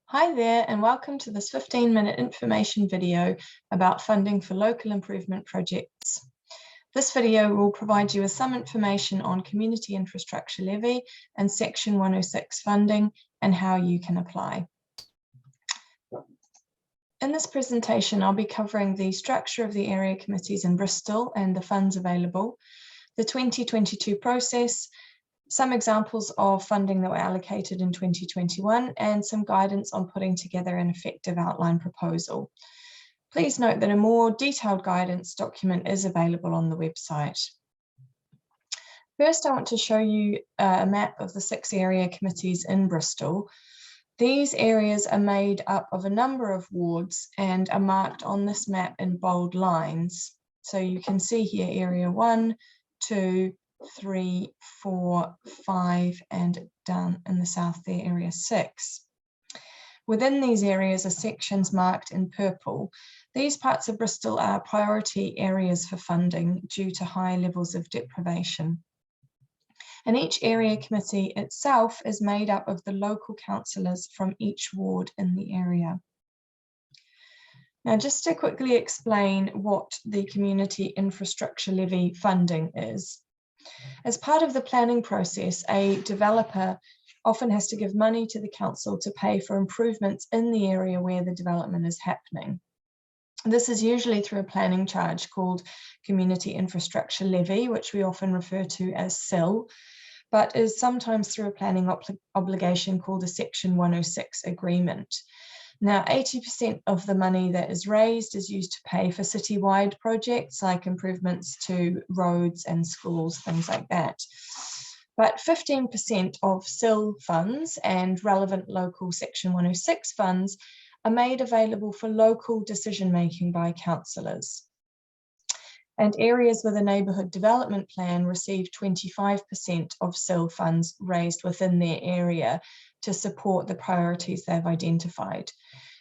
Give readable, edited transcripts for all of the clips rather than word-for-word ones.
Hi there, and welcome to this 15-minute information video about funding for local improvement projects. This video will provide you with some information on Community Infrastructure Levy and Section 106 funding and how you can apply. In this presentation, I'll be covering the structure of the area committees in Bristol and the funds available, the 2022 process, some examples of funding that were allocated in 2021, and some guidance on putting together an effective outline proposal. Please note that a more detailed guidance document is available on the website. First, I want to show you a map of the 6 area committees in Bristol. These areas are made up of a number of wards and are marked on this map in bold lines. So you can see here area 1, 2, 3, 4, 5, and down in the south there, area 6. Within these areas are sections marked in purple. These parts of Bristol are priority areas for funding due to high levels of deprivation. And each area committee itself is made up of the local councillors from each ward in the area. Now, just to quickly explain what the Community Infrastructure Levy funding is. As part of the planning process, a developer often has to give money to the council to pay for improvements in the area where the development is happening. This is usually through a planning charge called Community Infrastructure Levy, which we often refer to as SIL, but is sometimes through a planning obligation called a Section 106 agreement. Now, 80% of the money that is raised is used to pay for citywide projects like improvements to roads and schools, things like that. But 15% of SIL funds and relevant local Section 106 funds are made available for local decision-making by councillors. And areas with a neighbourhood development plan receive 25% of SIL funds raised within their area to support the priorities they've identified.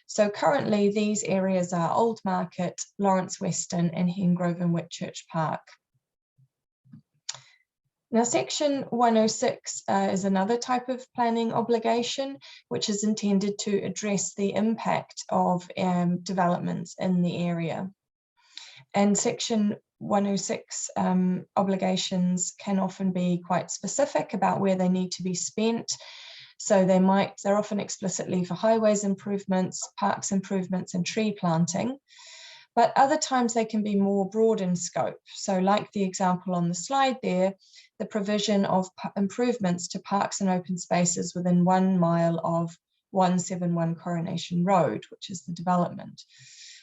So currently these areas are Old Market, Lawrence Weston, and Hengrove and Whitchurch Park. Now, Section 106 is another type of planning obligation, which is intended to address the impact of developments in the area. And Section 106 obligations can often be quite specific about where they need to be spent. So they're often explicitly for highways improvements, parks improvements, and tree planting. But other times they can be more broad in scope. So like the example on the slide there, the provision of improvements to parks and open spaces within 1 mile of 171 Coronation Road, which is the development.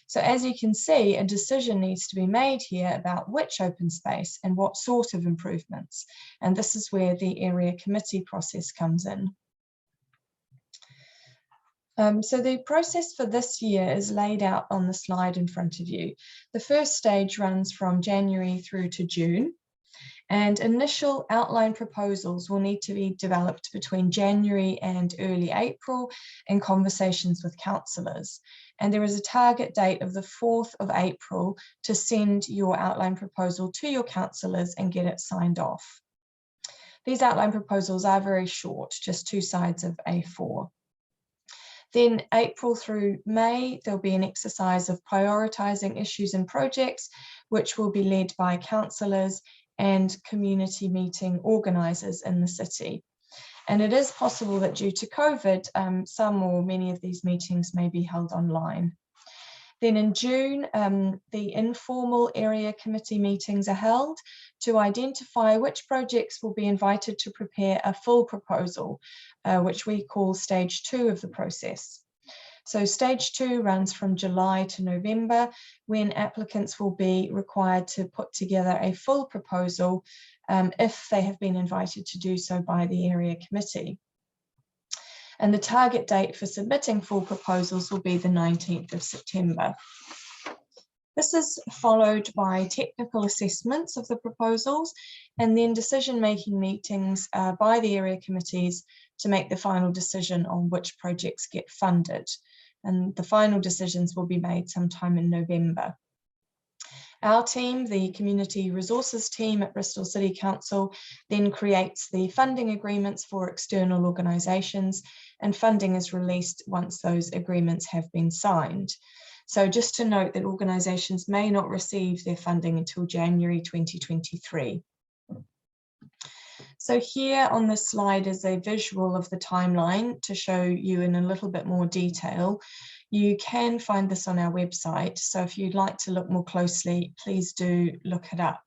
So as you can see, a decision needs to be made here about which open space and what sort of improvements. And this is where the area committee process comes in. So the process for this year is laid out on the slide in front of you. The first stage runs from January through to June, and initial outline proposals will need to be developed between January and early April in conversations with councillors. And there is a target date of the 4th of April to send your outline proposal to your councillors and get it signed off. These outline proposals are very short, just 2 sides of A4. Then April through May, there'll be an exercise of prioritising issues and projects, which will be led by councillors and community meeting organisers in the city. And it is possible that due to COVID, some or many of these meetings may be held online. Then in June, the informal area committee meetings are held to identify which projects will be invited to prepare a full proposal, which we call stage 2 of the process. So stage 2 runs from July to November, when applicants will be required to put together a full proposal if they have been invited to do so by the area committee. And the target date for submitting full proposals will be the 19th of September. This is followed by technical assessments of the proposals and then decision-making meetings by the area committees to make the final decision on which projects get funded. And the final decisions will be made sometime in November. Our team, the Community Resources team at Bristol City Council, then creates the funding agreements for external organisations, and funding is released once those agreements have been signed. So just to note that organisations may not receive their funding until January 2023. So here on this slide is a visual of the timeline to show you in a little bit more detail. You can find this on our website, so if you'd like to look more closely, please do look it up.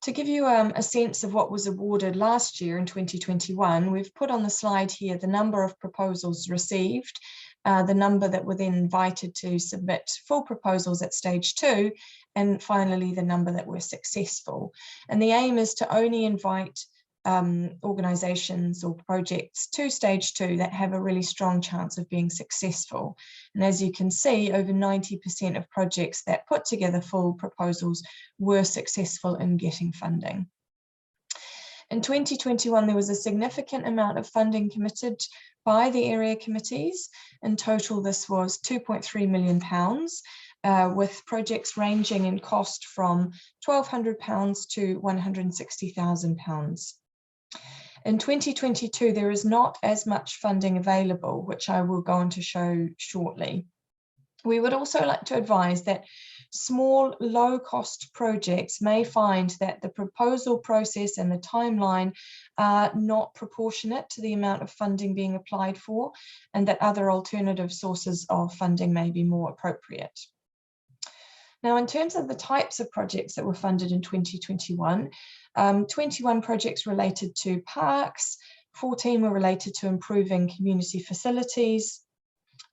To give you a sense of what was awarded last year in 2021, we've put on the slide here the number of proposals received, the number that were then invited to submit full proposals at stage 2, and finally the number that were successful. And the aim is to only invite organisations or projects to stage 2 that have a really strong chance of being successful. And as you can see, over 90% of projects that put together full proposals were successful in getting funding. In 2021, there was a significant amount of funding committed by the area committees. In total, this was £2.3 million, with projects ranging in cost from £1,200 to £160,000. In 2022, there is not as much funding available, which I will go on to show shortly. We would also like to advise that small, low-cost projects may find that the proposal process and the timeline are not proportionate to the amount of funding being applied for, and that other alternative sources of funding may be more appropriate. Now, in terms of the types of projects that were funded in 2021, 21 projects related to parks, 14 were related to improving community facilities,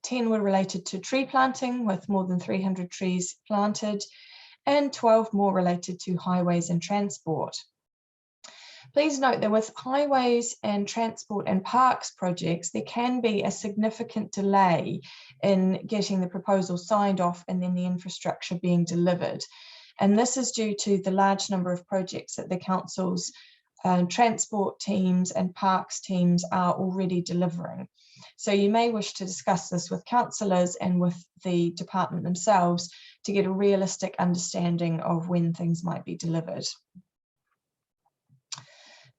10 were related to tree planting with more than 300 trees planted, and 12 more related to highways and transport. Please note that with highways and transport and parks projects, there can be a significant delay in getting the proposal signed off and then the infrastructure being delivered. And this is due to the large number of projects that the council's transport teams and parks teams are already delivering. So you may wish to discuss this with councillors and with the department themselves to get a realistic understanding of when things might be delivered.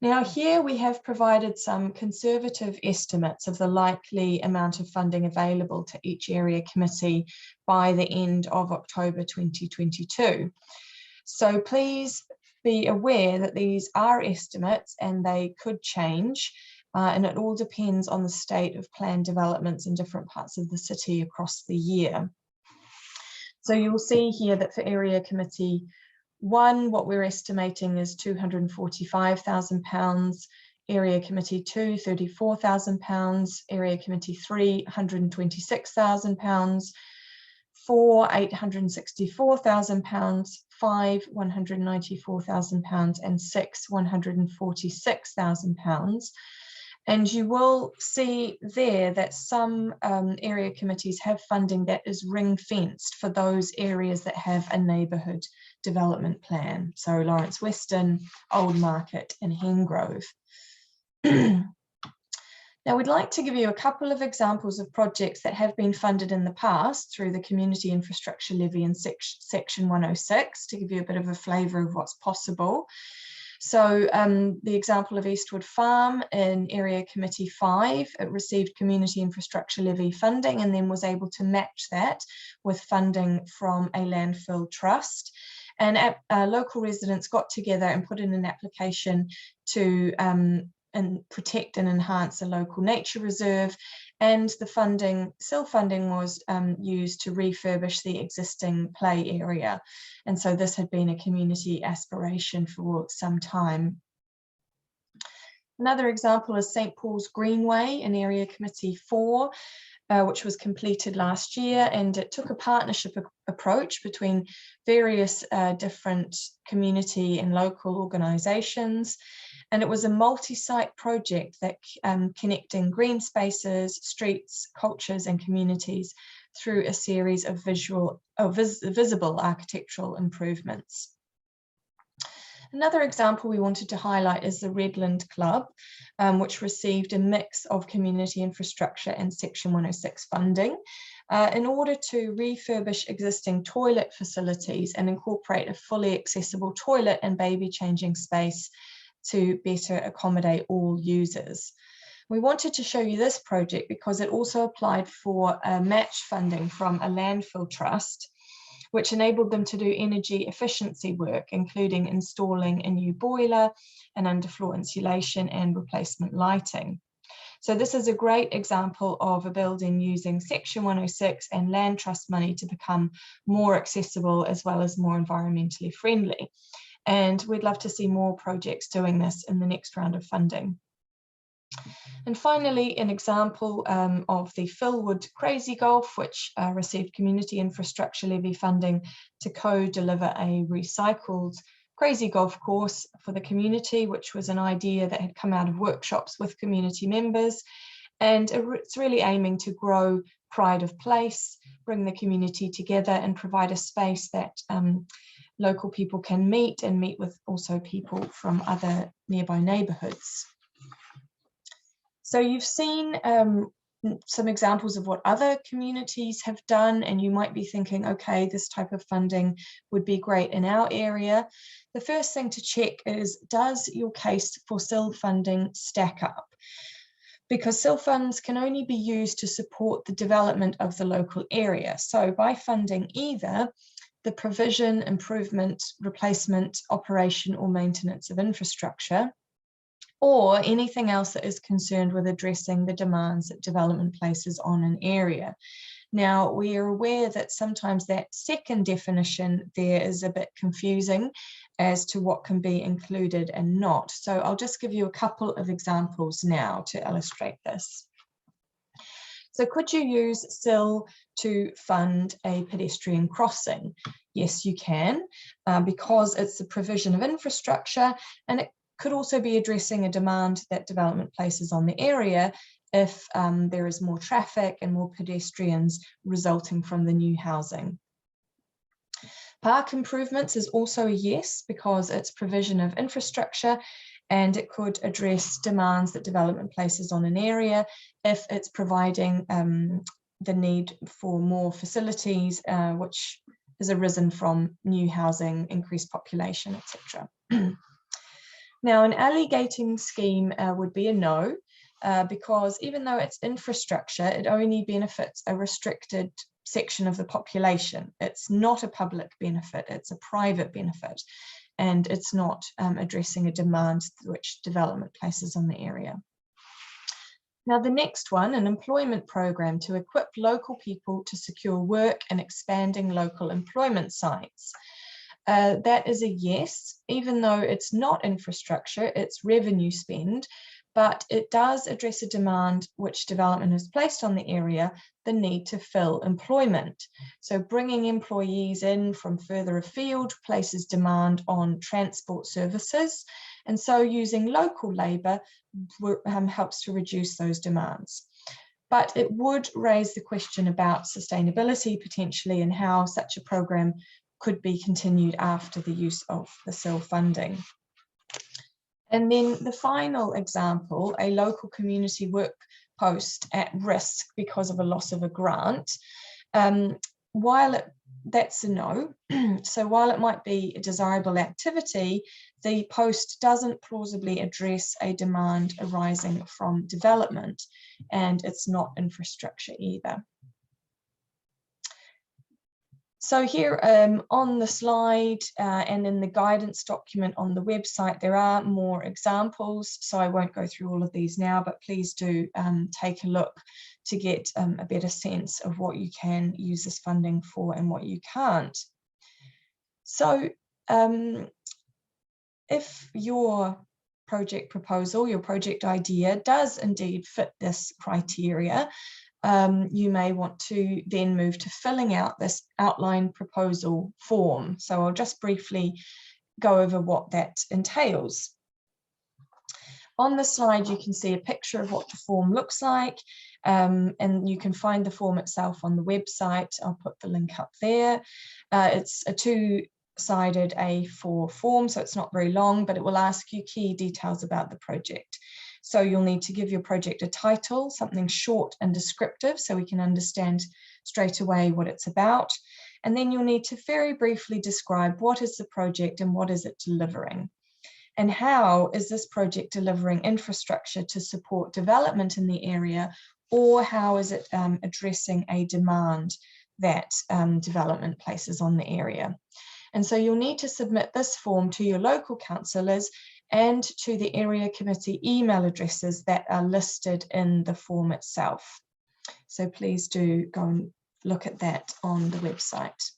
Now here we have provided some conservative estimates of the likely amount of funding available to each area committee by the end of October 2022. So please be aware that these are estimates and they could change, and it all depends on the state of planned developments in different parts of the city across the year. So you will see here that for Area Committee 1, what we're estimating is £245,000, Area Committee 2, £34,000, Area Committee 3, £126,000, 4, £864,000, 5, £194,000, and 6, £146,000. And you will see there that some area committees have funding that is ring-fenced for those areas that have a neighbourhood development plan. So Lawrence Weston, Old Market and Hengrove. Now we'd like to give you a couple of examples of projects that have been funded in the past through the Community Infrastructure Levy in Section 106 to give you a bit of a flavour of what's possible. So the example of Eastwood Farm in Area Committee 5, it received Community Infrastructure Levy funding and then was able to match that with funding from a landfill trust. And local residents got together and put in an application to protect and enhance a local nature reserve, and the funding, funding was used to refurbish the existing play area. And so this had been a community aspiration for some time. Another example is St Paul's Greenway in Area Committee 4, which was completed last year, and it took a partnership approach between various different community and local organisations. And it was a multi-site project that connecting green spaces, streets, cultures and communities through a series of visible architectural improvements. Another example we wanted to highlight is the Redland Club, which received a mix of community infrastructure and Section 106 funding. in order to refurbish existing toilet facilities and incorporate a fully accessible toilet and baby changing space to better accommodate all users. We wanted to show you this project because it also applied for match funding from a landfill trust, which enabled them to do energy efficiency work, including installing a new boiler and underfloor insulation and replacement lighting. So this is a great example of a building using Section 106 and land trust money to become more accessible as well as more environmentally friendly. And we'd love to see more projects doing this in the next round of funding. And finally, an example of the Philwood Crazy Golf, which received community infrastructure levy funding to co-deliver a recycled crazy golf course for the community, which was an idea that had come out of workshops with community members. And it's really aiming to grow pride of place, bring the community together and provide a space that local people can meet and meet with also people from other nearby neighbourhoods. So you've seen some examples of what other communities have done, and you might be thinking, okay, this type of funding would be great in our area. The first thing to check is, does your case for SIL funding stack up? Because SIL funds can only be used to support the development of the local area. So by funding either the provision, improvement, replacement, operation or maintenance of infrastructure, or anything else that is concerned with addressing the demands that development places on an area. Now, we are aware that sometimes that second definition there is a bit confusing as to what can be included and not. So I'll just give you a couple of examples now to illustrate this. So could you use SIL to fund a pedestrian crossing? Yes, you can, because it's the provision of infrastructure, and it could also be addressing a demand that development places on the area if there is more traffic and more pedestrians resulting from the new housing. Park improvements is also a yes, because it's provision of infrastructure and it could address demands that development places on an area if it's providing the need for more facilities, which has arisen from new housing, increased population, etc. Now, an alley gating scheme would be a no, because even though it's infrastructure, it only benefits a restricted section of the population. It's not a public benefit, it's a private benefit, and it's not addressing a demand which development places on the area. Now, the next one, an employment program to equip local people to secure work and expanding local employment sites. That is a yes, even though it's not infrastructure, it's revenue spend, but it does address a demand which development has placed on the area, the need to fill employment. So bringing employees in from further afield places demand on transport services, and so using local labour helps to reduce those demands. But it would raise the question about sustainability potentially and how such a program could be continued after the use of the SIL funding. And then the final example, a local community work post at risk because of a loss of a grant. That's a no. So while it might be a desirable activity, the post doesn't plausibly address a demand arising from development, and it's not infrastructure either. So here on the slide and in the guidance document on the website, there are more examples. So I won't go through all of these now, but please do take a look to get a better sense of what you can use this funding for and what you can't. So if your project proposal, your project idea does indeed fit this criteria, you may want to then move to filling out this outline proposal form. So I'll just briefly go over what that entails. On the slide, you can see a picture of what the form looks like, and you can find the form itself on the website. I'll put the link up there. It's a two-sided A4 form, so it's not very long, but it will ask you key details about the project. So you'll need to give your project a title, something short and descriptive so we can understand straight away what it's about. And then you'll need to very briefly describe what is the project and what is it delivering. And how is this project delivering infrastructure to support development in the area, or how is it addressing a demand that development places on the area? And so you'll need to submit this form to your local councillors and to the area committee email addresses that are listed in the form itself. So please do go and look at that on the website.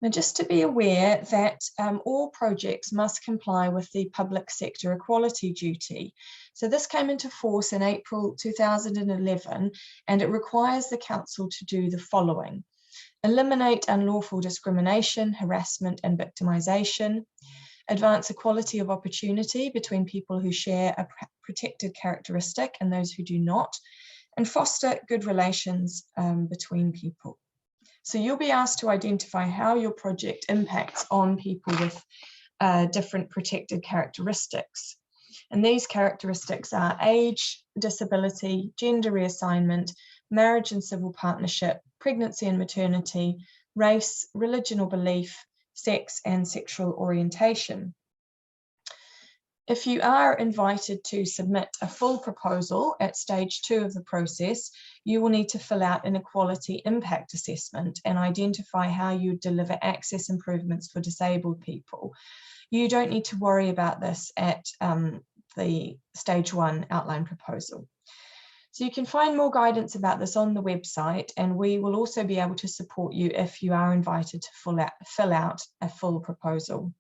Now, just to be aware that all projects must comply with the public sector equality duty. So this came into force in April 2011, and it requires the council to do the following: eliminate unlawful discrimination, harassment and victimisation, advance equality of opportunity between people who share a protected characteristic and those who do not, and foster good relations between people. So you'll be asked to identify how your project impacts on people with different protected characteristics. And these characteristics are age, disability, gender reassignment, marriage and civil partnership, pregnancy and maternity, race, religion or belief, sex and sexual orientation. If you are invited to submit a full proposal at stage 2 of the process, you will need to fill out an equality impact assessment and identify how you deliver access improvements for disabled people. You don't need to worry about this at the stage 1 outline proposal. So you can find more guidance about this on the website, and we will also be able to support you if you are invited to fill out a full proposal.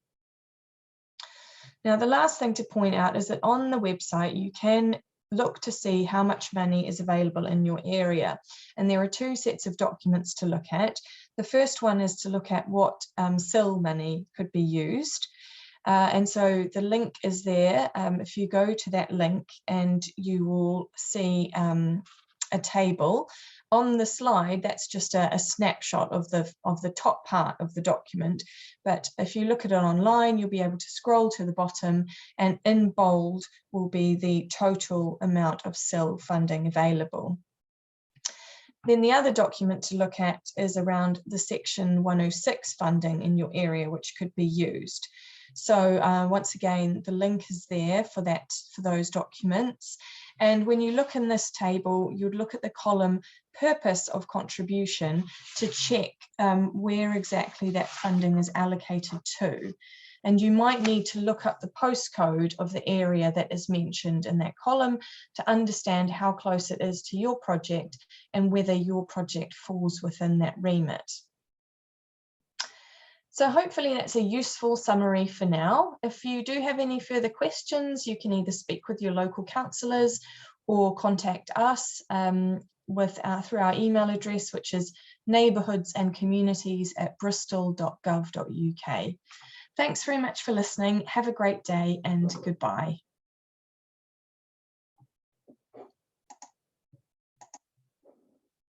Now, the last thing to point out is that on the website, you can look to see how much money is available in your area. And there are 2 sets of documents to look at. The first one is to look at what SIL money could be used. And so the link is there. If you go to that link, and you will see a table. On the slide, that's just a snapshot of the top part of the document. But if you look at it online, you'll be able to scroll to the bottom, and in bold will be the total amount of SIL funding available. Then the other document to look at is around the Section 106 funding in your area, which could be used. So once again, the link is there for those documents. And when you look in this table, you'd look at the column purpose of contribution to check where exactly that funding is allocated to. And you might need to look up the postcode of the area that is mentioned in that column to understand how close it is to your project and whether your project falls within that remit. So hopefully that's a useful summary for now. If you do have any further questions, you can either speak with your local councillors or contact us through our email address, which is neighbourhoodsandcommunities@bristol.gov.uk. Thanks very much for listening. Have a great day and goodbye.